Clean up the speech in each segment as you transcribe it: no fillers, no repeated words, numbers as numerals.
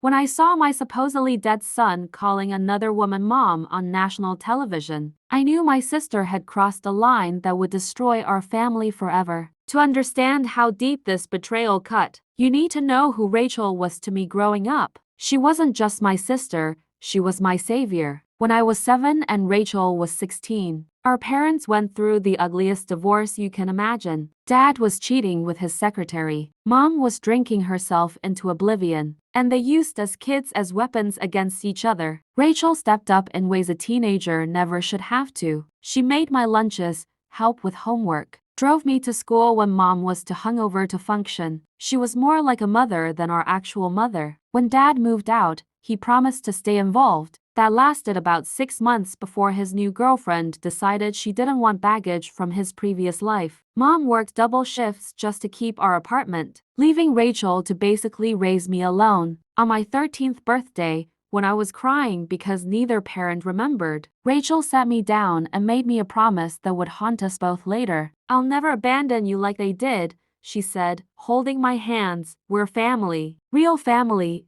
when I saw my supposedly dead son calling another woman mom on national television. I knew my sister had crossed a line that would destroy our family forever. To understand how deep this betrayal cut, you need to know who Rachel was to me growing up. She wasn't just my sister, she was my savior. When I was 7 and Rachel was 16, our parents went through the ugliest divorce you can imagine. Dad was cheating with his secretary. Mom was drinking herself into oblivion, and they used us kids as weapons against each other. Rachel stepped up in ways a teenager never should have to. She made my lunches, helped with homework, drove me to school when mom was too hungover to function. She was more like a mother than our actual mother. When dad moved out, he promised to stay involved. That lasted about 6 months before his new girlfriend decided she didn't want baggage from his previous life. Mom worked double shifts just to keep our apartment, leaving Rachel to basically raise me alone. On my 13th birthday, when I was crying because neither parent remembered, Rachel sat me down and made me a promise that would haunt us both later. "I'll never abandon you like they did," she said, holding my hands. "We're family,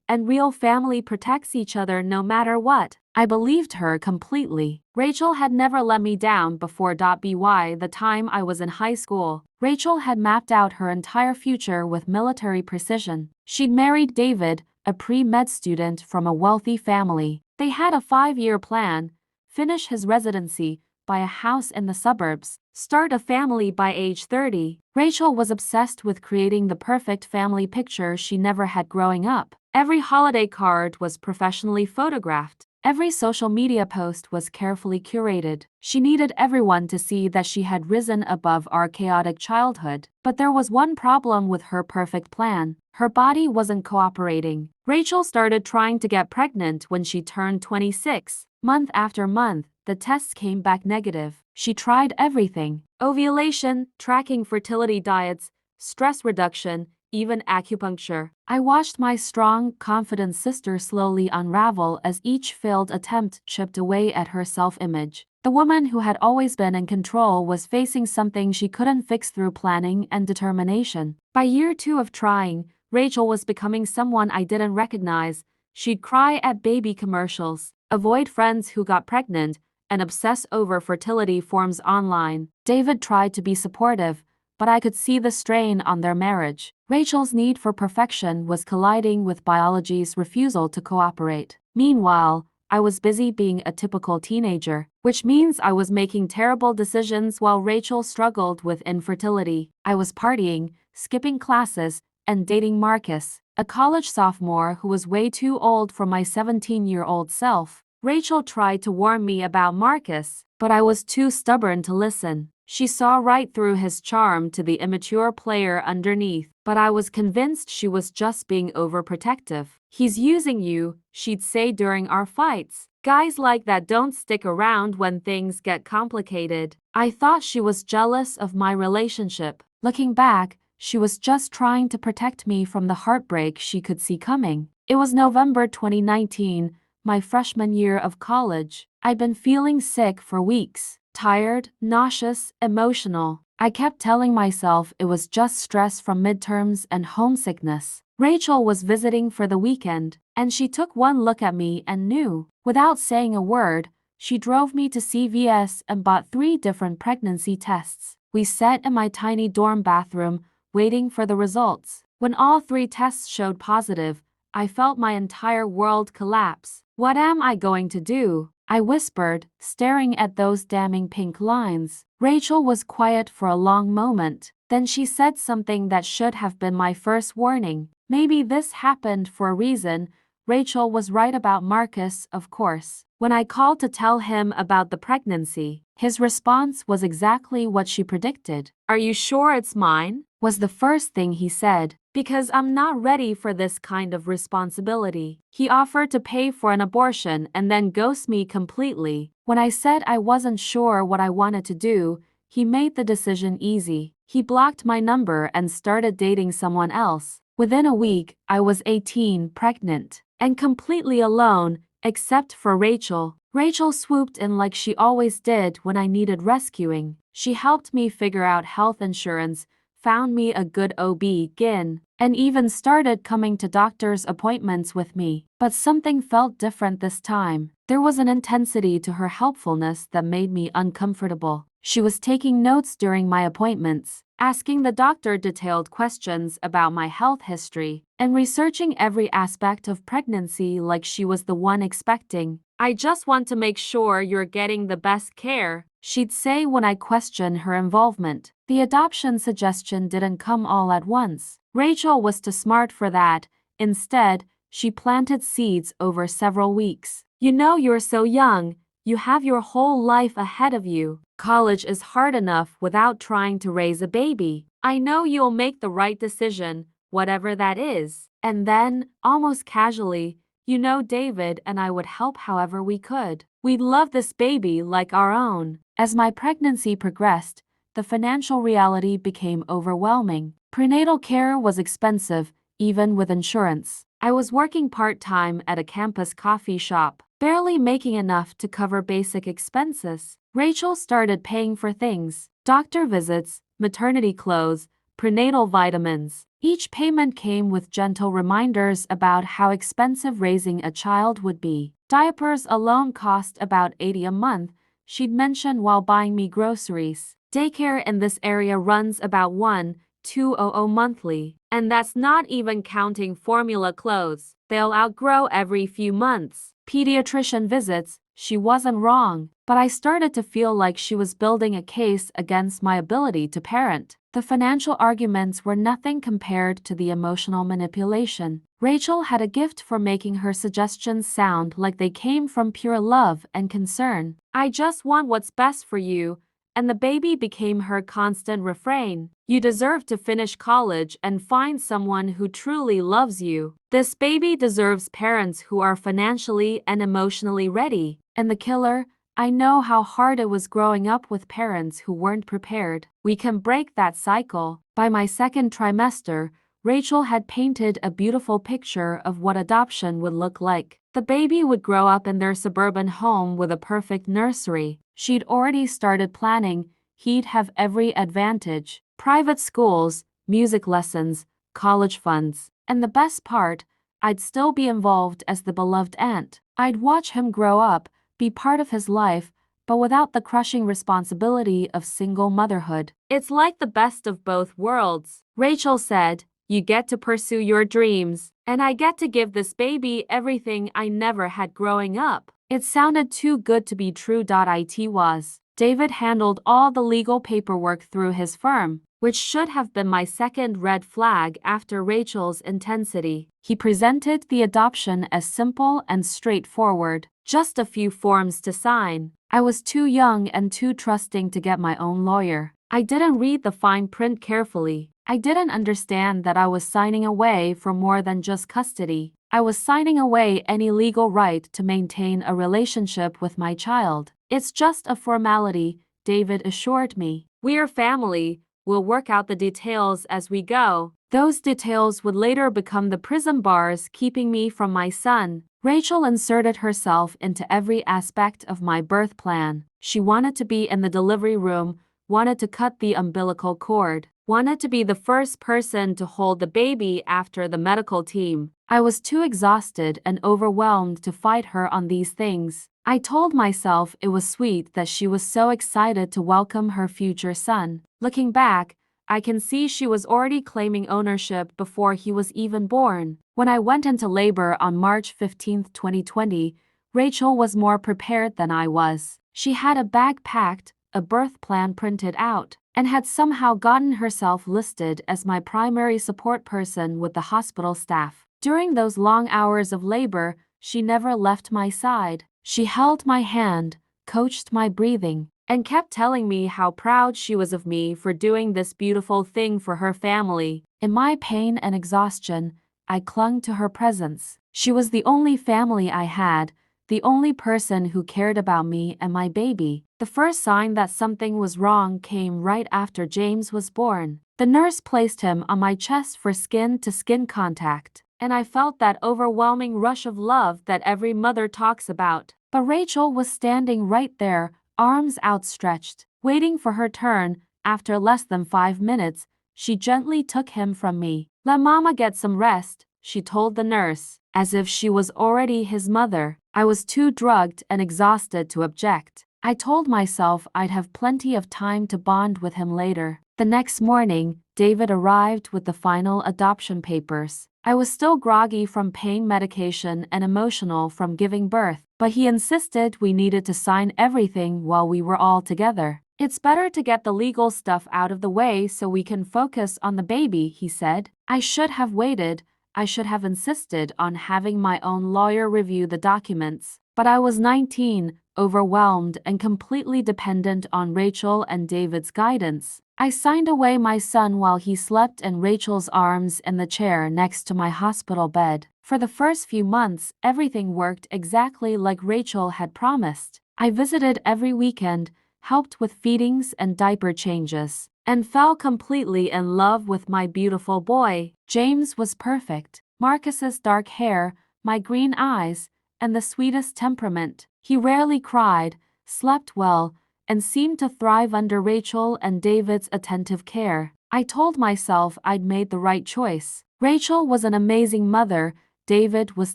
and real family protects each other no matter what." I believed her completely. Rachel had never let me down before. By the time I was in high school, Rachel had mapped out her entire future with military precision. She'd married David, a pre-med student from a wealthy family. They had a 5-year plan: finish his residency, buy a house in the suburbs, start a family by age 30. Rachel was obsessed with creating the perfect family picture she never had growing up. Every holiday card was professionally photographed. Every social media post was carefully curated. She needed everyone to see that she had risen above our chaotic childhood. But there was one problem with her perfect plan. Her body wasn't cooperating. Rachel started trying to get pregnant when she turned 26. Month after month, the tests came back negative. She tried everything: ovulation, tracking fertility diets, stress reduction, even acupuncture. I watched my strong, confident sister slowly unravel as each failed attempt chipped away at her self-image. The woman who had always been in control was facing something she couldn't fix through planning and determination. By year 2 of trying, Rachel was becoming someone I didn't recognize. She'd cry at baby commercials, avoid friends who got pregnant, and obsess over fertility forms online. David tried to be supportive, but I could see the strain on their marriage. Rachel's need for perfection was colliding with biology's refusal to cooperate. Meanwhile, I was busy being a typical teenager, which means I was making terrible decisions while Rachel struggled with infertility. I was partying, skipping classes, and dating Marcus, a college sophomore who was way too old for my 17-year-old self. Rachel tried to warn me about Marcus, but I was too stubborn to listen. She saw right through his charm to the immature player underneath, but I was convinced she was just being overprotective. "He's using you," she'd say during our fights. "Guys like that don't stick around when things get complicated." I thought she was jealous of my relationship. Looking back, she was just trying to protect me from the heartbreak she could see coming. It was November 2019, my freshman year of college. I'd been feeling sick for weeks. Tired, nauseous, emotional. I kept telling myself it was just stress from midterms and homesickness. Rachel was visiting for the weekend, and she took one look at me and knew. Without saying a word, she drove me to CVS and bought 3 different pregnancy tests. We sat in my tiny dorm bathroom, waiting for the results. When all 3 tests showed positive, I felt my entire world collapse. "What am I going to do?" I whispered, staring at those damning pink lines. Rachel was quiet for a long moment. Then she said something that should have been my first warning. "Maybe this happened for a reason." Rachel was right about Marcus, of course. When I called to tell him about the pregnancy, his response was exactly what she predicted. "Are you sure it's mine?" was the first thing he said. "Because I'm not ready for this kind of responsibility." He offered to pay for an abortion and then ghost me completely. When I said I wasn't sure what I wanted to do, he made the decision easy. He blocked my number and started dating someone else. Within a week, I was 18, pregnant, and completely alone, except for Rachel. Rachel swooped in like she always did when I needed rescuing. She helped me figure out health insurance, found me a good OB-GYN, and even started coming to doctor's appointments with me. But something felt different this time. There was an intensity to her helpfulness that made me uncomfortable. She was taking notes during my appointments, asking the doctor detailed questions about my health history, and researching every aspect of pregnancy like she was the one expecting. "I just want to make sure you're getting the best care," she'd say when I questioned her involvement. The adoption suggestion didn't come all at once. Rachel was too smart for that. Instead, she planted seeds over several weeks. "You know you're so young. You have your whole life ahead of you. College is hard enough without trying to raise a baby. I know you'll make the right decision, whatever that is." And then, almost casually, "You know, David and I would help however we could. We'd love this baby like our own." As my pregnancy progressed, the financial reality became overwhelming. Prenatal care was expensive, even with insurance. I was working part-time at a campus coffee shop, barely making enough to cover basic expenses. Rachel started paying for things: doctor visits, maternity clothes, prenatal vitamins. Each payment came with gentle reminders about how expensive raising a child would be. Diapers alone cost about $80 a month, she'd mention while buying me groceries. Daycare in this area runs about $1,200 monthly, and that's not even counting formula clothes they'll outgrow every few months. Pediatrician visits, she wasn't wrong, but I started to feel like she was building a case against my ability to parent. The financial arguments were nothing compared to the emotional manipulation. Rachel had a gift for making her suggestions sound like they came from pure love and concern. "I just want what's best for you," and the baby became her constant refrain. "You deserve to finish college and find someone who truly loves you. This baby deserves parents who are financially and emotionally ready." And the killer: I know how hard it was growing up with parents who weren't prepared. We can break that cycle. By my second trimester, Rachel had painted a beautiful picture of what adoption would look like. The baby would grow up in their suburban home with a perfect nursery. She'd already started planning. He'd have every advantage: private schools, music lessons, college funds. And the best part, I'd still be involved as the beloved aunt. I'd watch him grow up, be part of his life, but without the crushing responsibility of single motherhood. "It's like the best of both worlds," Rachel said. "You get to pursue your dreams, and I get to give this baby everything I never had growing up." It sounded too good to be true. It was. David handled all the legal paperwork through his firm, which should have been my second red flag after Rachel's intensity. He presented the adoption as simple and straightforward, just a few forms to sign. I was too young and too trusting to get my own lawyer. I didn't read the fine print carefully. I didn't understand that I was signing away for more than just custody. I was signing away any legal right to maintain a relationship with my child. "It's just a formality," David assured me. "We're family. We'll work out the details as we go." Those details would later become the prison bars keeping me from my son. Rachel inserted herself into every aspect of my birth plan. She wanted to be in the delivery room, wanted to cut the umbilical cord, wanted to be the first person to hold the baby after the medical team. I was too exhausted and overwhelmed to fight her on these things. I told myself it was sweet that she was so excited to welcome her future son. Looking back, I can see she was already claiming ownership before he was even born. When I went into labor on March 15, 2020, Rachel was more prepared than I was. She had a bag packed, a birth plan printed out, and had somehow gotten herself listed as my primary support person with the hospital staff. During those long hours of labor, she never left my side. She held my hand, coached my breathing, and kept telling me how proud she was of me for doing this beautiful thing for her family. In my pain and exhaustion, I clung to her presence. She was the only family I had, the only person who cared about me and my baby. The first sign that something was wrong came right after James was born. The nurse placed him on my chest for skin-to-skin contact, and I felt that overwhelming rush of love that every mother talks about. But Rachel was standing right there, arms outstretched, waiting for her turn. After less than 5 minutes, She gently took him from me. "Let Mama get some rest," she told the nurse, as if she was already his mother. I was too drugged and exhausted to object. I told myself I'd have plenty of time to bond with him later. The next morning, David arrived with the final adoption papers. I was still groggy from pain medication and emotional from giving birth, but he insisted we needed to sign everything while we were all together. "It's better to get the legal stuff out of the way so we can focus on the baby," he said. I should have waited. I should have insisted on having my own lawyer review the documents. But I was 19, overwhelmed and completely dependent on Rachel and David's guidance. I signed away my son while he slept in Rachel's arms in the chair next to my hospital bed. For the first few months, everything worked exactly like Rachel had promised. I visited every weekend, helped with feedings and diaper changes, and fell completely in love with my beautiful boy. James was perfect. Marcus's dark hair, my green eyes, and the sweetest temperament. He rarely cried, slept well, and seemed to thrive under Rachel and David's attentive care. I told myself I'd made the right choice. Rachel was an amazing mother, David was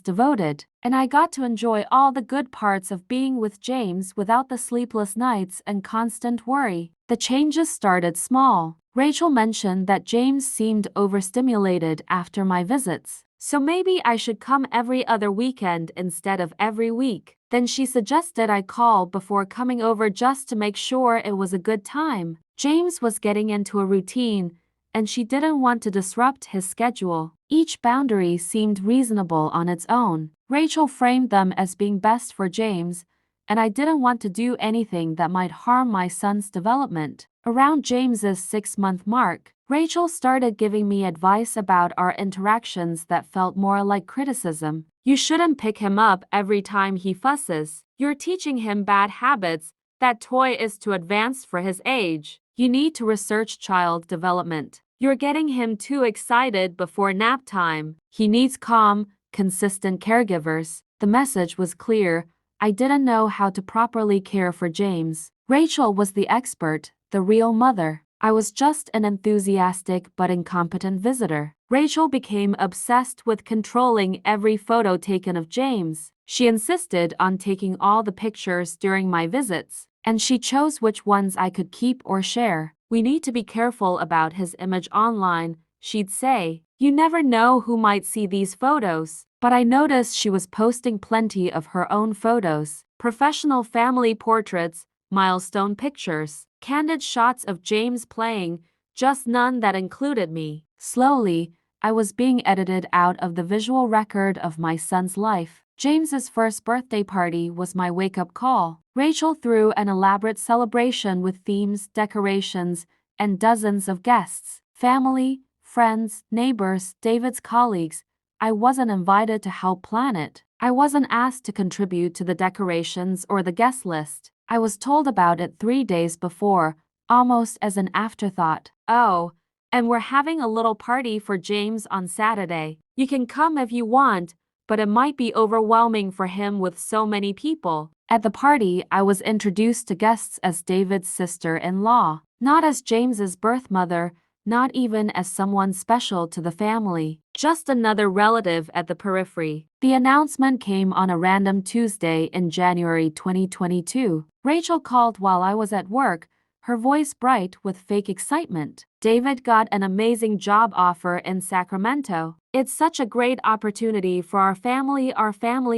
devoted, and I got to enjoy all the good parts of being with James without the sleepless nights and constant worry. The changes started small. Rachel mentioned that James seemed overstimulated after my visits, so maybe I should come every other weekend instead of every week. Then she suggested I call before coming over just to make sure it was a good time. James was getting into a routine, and she didn't want to disrupt his schedule. Each boundary seemed reasonable on its own. Rachel framed them as being best for James, and I didn't want to do anything that might harm my son's development. Around James's 6-month mark, Rachel started giving me advice about our interactions that felt more like criticism. "You shouldn't pick him up every time he fusses. You're teaching him bad habits. That toy is too advanced for his age. You need to research child development. You're getting him too excited before nap time. He needs calm, consistent caregivers." The message was clear. I didn't know how to properly care for James. Rachel was the expert, the real mother. I was just an enthusiastic but incompetent visitor. Rachel became obsessed with controlling every photo taken of James. She insisted on taking all the pictures during my visits, and she chose which ones I could keep or share. "We need to be careful about his image online," she'd say. "You never know who might see these photos." But I noticed she was posting plenty of her own photos, professional family portraits, milestone pictures, candid shots of James playing, just none that included me. Slowly, I was being edited out of the visual record of my son's life. James's first birthday party was my wake-up call. Rachel threw an elaborate celebration with themes, decorations, and dozens of guests. Family, friends, neighbors, David's colleagues. I wasn't invited to help plan it. I wasn't asked to contribute to the decorations or the guest list. I was told about it 3 days before, almost as an afterthought. "Oh, and we're having a little party for James on Saturday. You can come if you want, but it might be overwhelming for him with so many people." At the party, I was introduced to guests as David's sister-in-law, not as James's birth mother, not even as someone special to the family, just another relative at the periphery. The announcement came on a random Tuesday in January 2022. Rachel called while I was at work, her voice bright with fake excitement. "David got an amazing job offer in Sacramento. It's such a great opportunity for our family,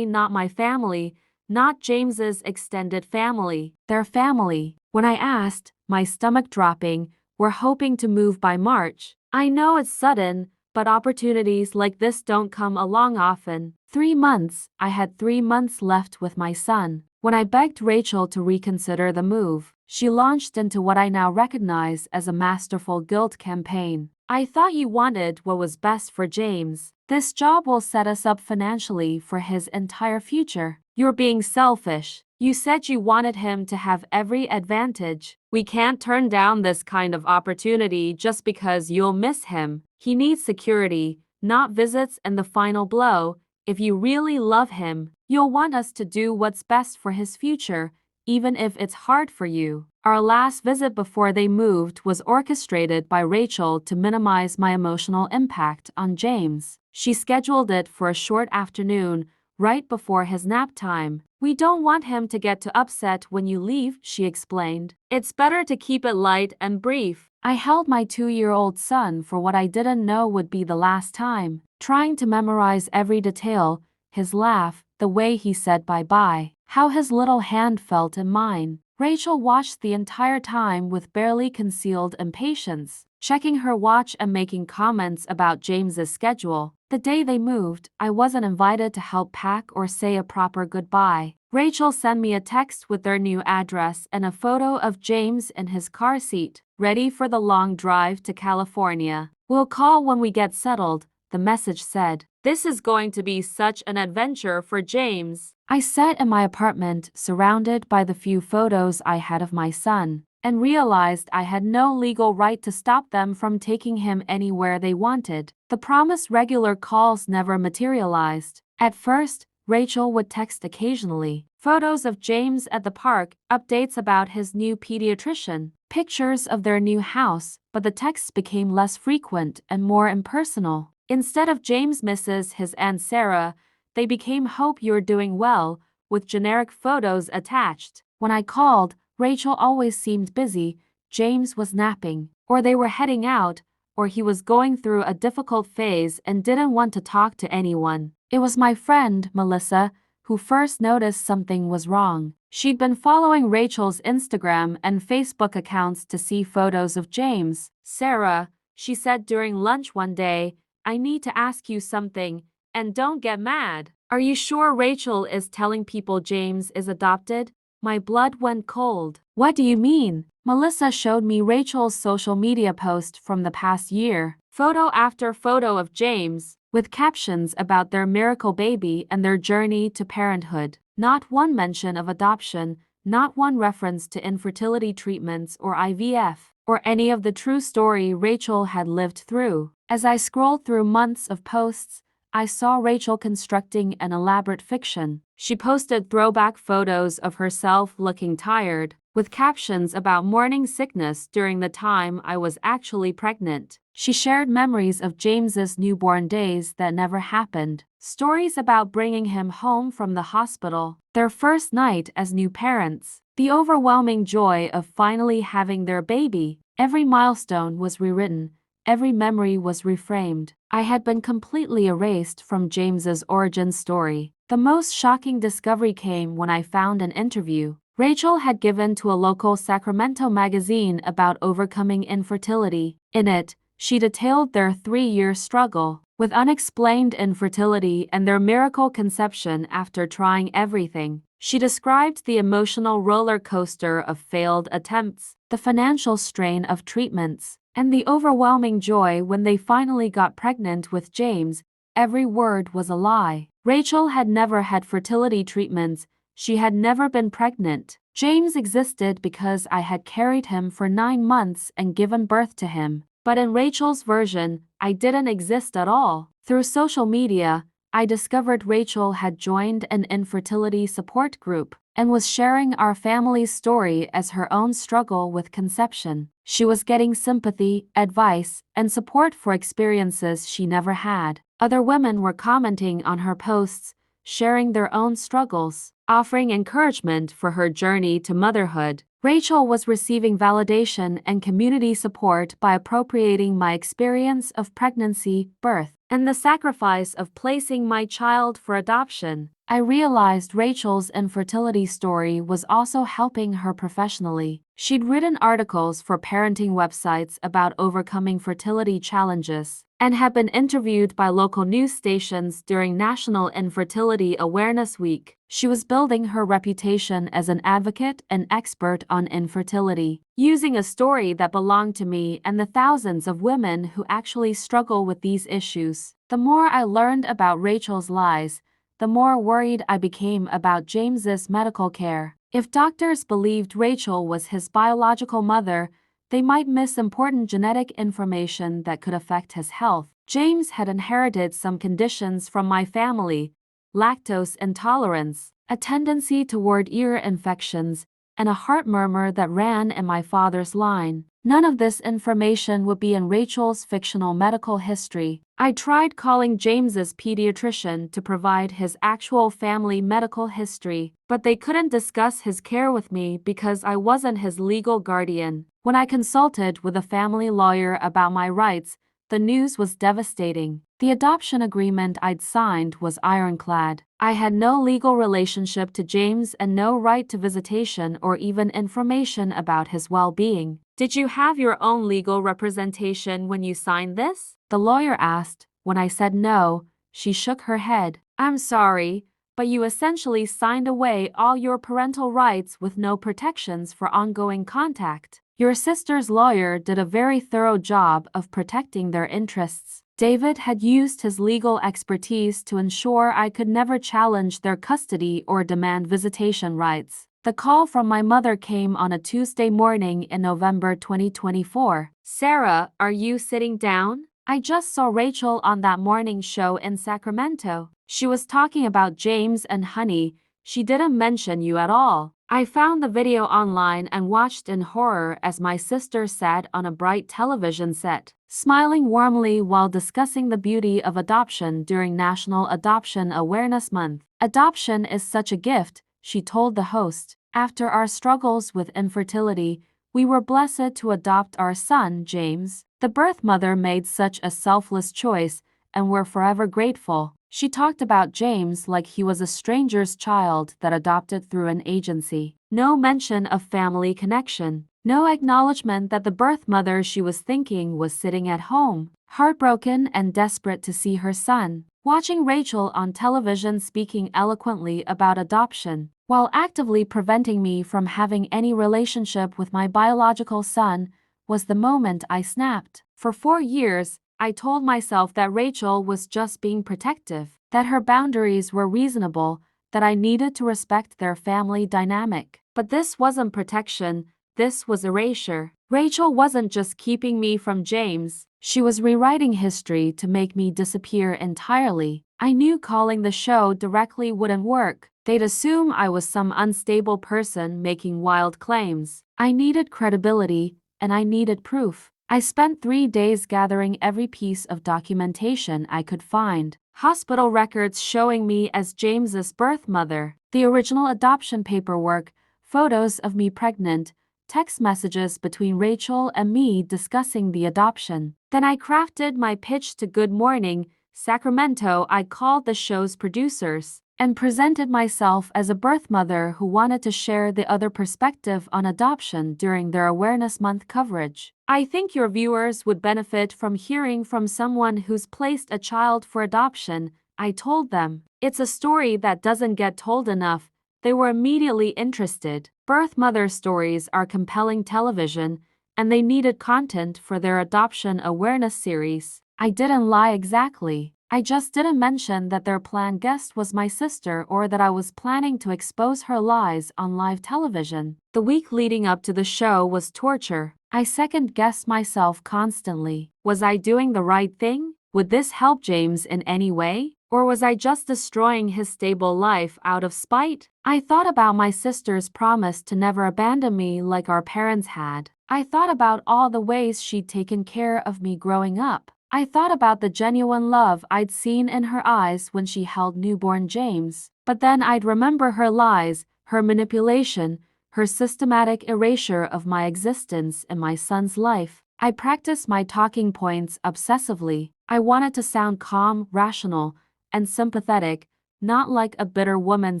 not my family, not James's extended family, their family." When I asked, my stomach dropping, "We're hoping to move by March." I know it's sudden, but opportunities like this don't come along often. 3 months, I had 3 months left with my son. When I begged Rachel to reconsider the move, she launched into what I now recognize as a masterful guilt campaign. "I thought you wanted what was best for James. This job will set us up financially for his entire future. You're being selfish. You said you wanted him to have every advantage. We can't turn down this kind of opportunity just because you'll miss him. He needs security, not visits and the final blow. If you really love him, you'll want us to do what's best for his future, even if it's hard for you. Our last visit before they moved was orchestrated by Rachel to minimize my emotional impact on James. She scheduled it for a short afternoon, right before his nap time. "We don't want him to get too upset when you leave," she explained. "It's better to keep it light and brief." I held my 2-year-old son for what I didn't know would be the last time, trying to memorize every detail, his laugh, the way he said bye-bye, how his little hand felt in mine. Rachel watched the entire time with barely concealed impatience, checking her watch and making comments about James's schedule. The day they moved, I wasn't invited to help pack or say a proper goodbye. Rachel sent me a text with their new address and a photo of James in his car seat, ready for the long drive to California. "We'll call when we get settled," the message said. "This is going to be such an adventure for James." I sat in my apartment, surrounded by the few photos I had of my son, and realized I had no legal right to stop them from taking him anywhere they wanted. The promised regular calls never materialized. At first, Rachel would text occasionally, photos of James at the park, updates about his new pediatrician, pictures of their new house, but the texts became less frequent and more impersonal. Instead of "James misses his Aunt Sarah," they became "Hope you're doing well," with generic photos attached. When I called, Rachel always seemed busy. James was napping, or they were heading out, or he was going through a difficult phase and didn't want to talk to anyone. It was my friend, Melissa, who first noticed something was wrong. She'd been following Rachel's Instagram and Facebook accounts to see photos of James. "Sarah," she said during lunch one day, "I need to ask you something, and don't get mad. Are you sure Rachel is telling people James is adopted?" My blood went cold. "What do you mean?" Melissa showed me Rachel's social media post from the past year, photo after photo of James, with captions about their miracle baby and their journey to parenthood. Not one mention of adoption, not one reference to infertility treatments or IVF, or any of the true story Rachel had lived through. As I scrolled through months of posts, I saw Rachel constructing an elaborate fiction. She posted throwback photos of herself looking tired, with captions about morning sickness during the time I was actually pregnant. She shared memories of James's newborn days that never happened, stories about bringing him home from the hospital, their first night as new parents, the overwhelming joy of finally having their baby. Every milestone was rewritten. Every memory was reframed. I had been completely erased from James's origin story. The most shocking discovery came when I found an interview Rachel had given to a local Sacramento magazine about overcoming infertility. In it, she detailed their 3-year struggle with unexplained infertility and their miracle conception after trying everything. She described the emotional roller coaster of failed attempts, the financial strain of treatments, and the overwhelming joy when they finally got pregnant with James. Every word was a lie. Rachel had never had fertility treatments. She had never been pregnant. James existed because I had carried him for 9 months and given birth to him. But in Rachel's version, I didn't exist at all. Through social media, I discovered Rachel had joined an infertility support group and was sharing our family's story as her own struggle with conception. She was getting sympathy, advice, and support for experiences she never had. Other women were commenting on her posts, sharing their own struggles, offering encouragement for her journey to motherhood. Rachel was receiving validation and community support by appropriating my experience of pregnancy, birth, and the sacrifice of placing my child for adoption. I realized Rachel's infertility story was also helping her professionally. She'd written articles for parenting websites about overcoming fertility challenges and had been interviewed by local news stations during National Infertility Awareness Week. She was building her reputation as an advocate and expert on infertility, using a story that belonged to me and the thousands of women who actually struggle with these issues. The more I learned about Rachel's lies, the more worried I became about James's medical care. If doctors believed Rachel was his biological mother, they might miss important genetic information that could affect his health. James had inherited some conditions from my family: lactose intolerance, a tendency toward ear infections, and a heart murmur that ran in my father's line. None of this information would be in Rachel's fictional medical history. I tried calling James's pediatrician to provide his actual family medical history, but they couldn't discuss his care with me because I wasn't his legal guardian. When I consulted with a family lawyer about my rights, the news was devastating. The adoption agreement I'd signed was ironclad. I had no legal relationship to James and no right to visitation or even information about his well-being. Did you have your own legal representation when you signed this? The lawyer asked. When I said no, she shook her head. I'm sorry, but you essentially signed away all your parental rights with no protections for ongoing contact. Your sister's lawyer did a very thorough job of protecting their interests. David had used his legal expertise to ensure I could never challenge their custody or demand visitation rights. The call from my mother came on a Tuesday morning in November 2024. Sarah, are you sitting down? I just saw Rachel on that morning show in Sacramento. She was talking about James and Honey. She didn't mention you at all. I found the video online and watched in horror as my sister sat on a bright television set, smiling warmly while discussing the beauty of adoption during National Adoption Awareness Month. Adoption is such a gift, she told the host. After our struggles with infertility, we were blessed to adopt our son, James. The birth mother made such a selfless choice, and we're forever grateful. She talked about James like he was a stranger's child that adopted through an agency. No mention of family connection. No acknowledgement that the birth mother she was thinking was sitting at home, heartbroken and desperate to see her son. Watching Rachel on television speaking eloquently about adoption, while actively preventing me from having any relationship with my biological son, was the moment I snapped. For 4 years, I told myself that Rachel was just being protective, that her boundaries were reasonable, that I needed to respect their family dynamic. But this wasn't protection, this was erasure. Rachel wasn't just keeping me from James, she was rewriting history to make me disappear entirely. I knew calling the show directly wouldn't work. They'd assume I was some unstable person making wild claims. I needed credibility, and I needed proof. I spent 3 days gathering every piece of documentation I could find. Hospital records showing me as James's birth mother, the original adoption paperwork, photos of me pregnant, text messages between Rachel and me discussing the adoption. Then I crafted my pitch to Good Morning Sacramento. I called the show's producers and presented myself as a birth mother who wanted to share the other perspective on adoption during their Awareness Month coverage. I think your viewers would benefit from hearing from someone who's placed a child for adoption, I told them. It's a story that doesn't get told enough. They were immediately interested. Birth mother stories are compelling television, and they needed content for their adoption awareness series. I didn't lie exactly. I just didn't mention that their planned guest was my sister or that I was planning to expose her lies on live television. The week leading up to the show was torture. I second-guessed myself constantly. Was I doing the right thing? Would this help James in any way? Or was I just destroying his stable life out of spite? I thought about my sister's promise to never abandon me like our parents had. I thought about all the ways she'd taken care of me growing up. I thought about the genuine love I'd seen in her eyes when she held newborn James. But then I'd remember her lies, her manipulation, her systematic erasure of my existence in my son's life. I practiced my talking points obsessively. I wanted to sound calm, rational, and sympathetic, not like a bitter woman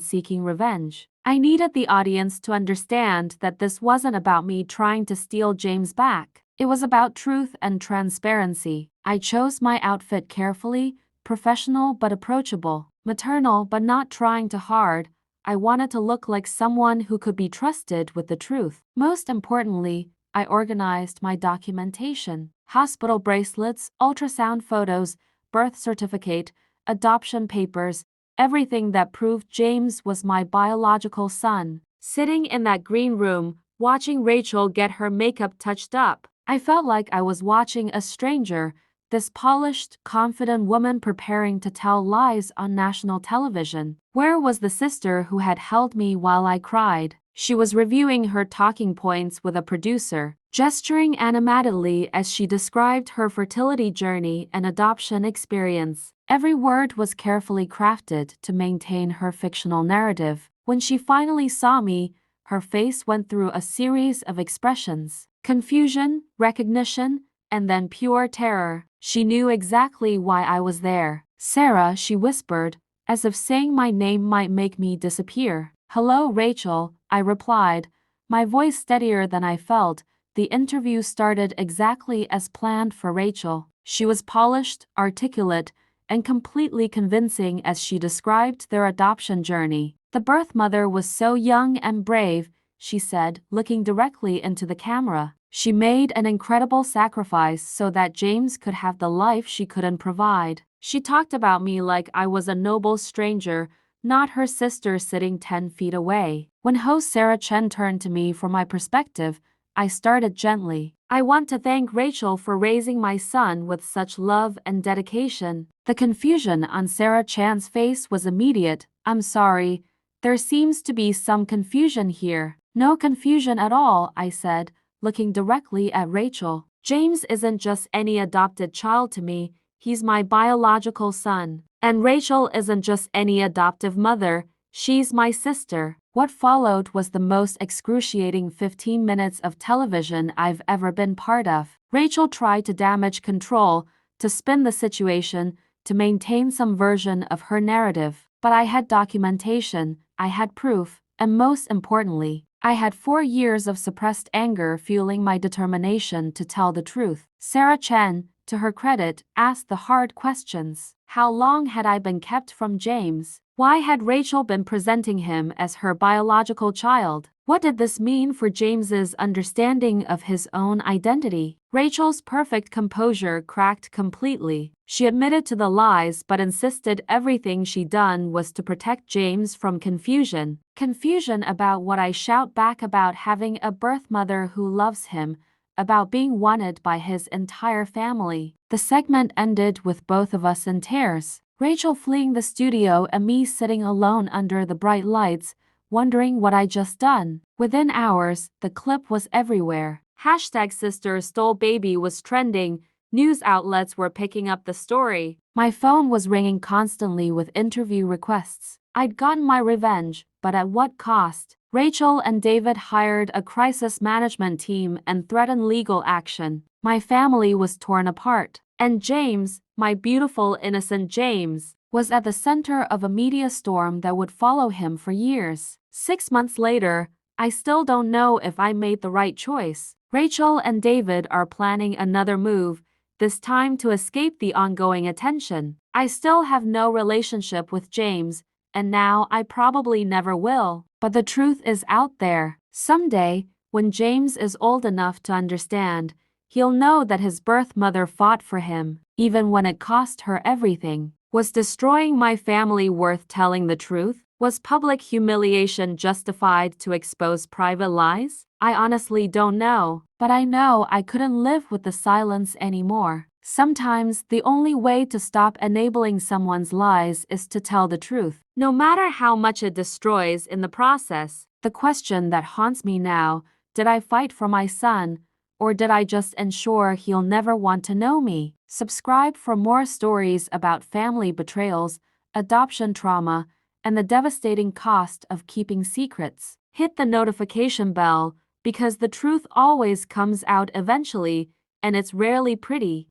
seeking revenge. I needed the audience to understand that this wasn't about me trying to steal James back. It was about truth and transparency. I chose my outfit carefully, professional but approachable, maternal but not trying too hard. I wanted to look like someone who could be trusted with the truth. Most importantly, I organized my documentation. Hospital bracelets, ultrasound photos, birth certificate, adoption papers, everything that proved James was my biological son. Sitting in that green room, watching Rachel get her makeup touched up, I felt like I was watching a stranger, this polished, confident woman preparing to tell lies on national television. Where was the sister who had held me while I cried? She was reviewing her talking points with a producer, gesturing animatedly as she described her fertility journey and adoption experience. Every word was carefully crafted to maintain her fictional narrative. When she finally saw me, her face went through a series of expressions: confusion, recognition, and then pure terror. She knew exactly why I was there. "Sarah," she whispered, as if saying my name might make me disappear. "Hello, Rachel," I replied, my voice steadier than I felt. The interview started exactly as planned for Rachel. She was polished, articulate, and completely convincing as she described their adoption journey. "The birth mother was so young and brave," she said, looking directly into the camera. "She made an incredible sacrifice so that James could have the life she couldn't provide." She talked about me like I was a noble stranger, not her sister sitting 10 feet away. When host Sarah Chen turned to me for my perspective, I started gently. "I want to thank Rachel for raising my son with such love and dedication." The confusion on Sarah Chan's face was immediate. "I'm sorry. There seems to be some confusion here." "No confusion at all," I said, looking directly at Rachel. "James isn't just any adopted child to me, he's my biological son. And Rachel isn't just any adoptive mother, she's my sister." What followed was the most excruciating 15 minutes of television I've ever been part of. Rachel tried to damage control, to spin the situation, to maintain some version of her narrative. But I had documentation, I had proof, and most importantly, I had 4 years of suppressed anger fueling my determination to tell the truth. Sarah Chen, to her credit, asked the hard questions. How long had I been kept from James? Why had Rachel been presenting him as her biological child? What did this mean for James's understanding of his own identity? Rachel's perfect composure cracked completely. She admitted to the lies but insisted everything she'd done was to protect James from confusion. Confusion about what I shout back about having a birth mother who loves him, about being wanted by his entire family. The segment ended with both of us in tears. Rachel fleeing the studio and me sitting alone under the bright lights, wondering what I'd just done. Within hours, the clip was everywhere. #SisterStole-Baby was trending. News outlets were picking up the story. My phone was ringing constantly with interview requests. I'd gotten my revenge, but at what cost? Rachel and David hired a crisis management team and threatened legal action. My family was torn apart. And James, my beautiful innocent James, was at the center of a media storm that would follow him for years. 6 months later, I still don't know if I made the right choice. Rachel and David are planning another move, this time to escape the ongoing attention. I still have no relationship with James, and now I probably never will. But the truth is out there. Someday, when James is old enough to understand, he'll know that his birth mother fought for him, even when it cost her everything. Was destroying my family worth telling the truth? Was public humiliation justified to expose private lies? I honestly don't know, but I know I couldn't live with the silence anymore. Sometimes the only way to stop enabling someone's lies is to tell the truth, no matter how much it destroys in the process. The question that haunts me now: did I fight for my son, or did I just ensure he'll never want to know me? Subscribe for more stories about family betrayals, adoption trauma, and the devastating cost of keeping secrets. Hit the notification bell, because the truth always comes out eventually, and it's rarely pretty.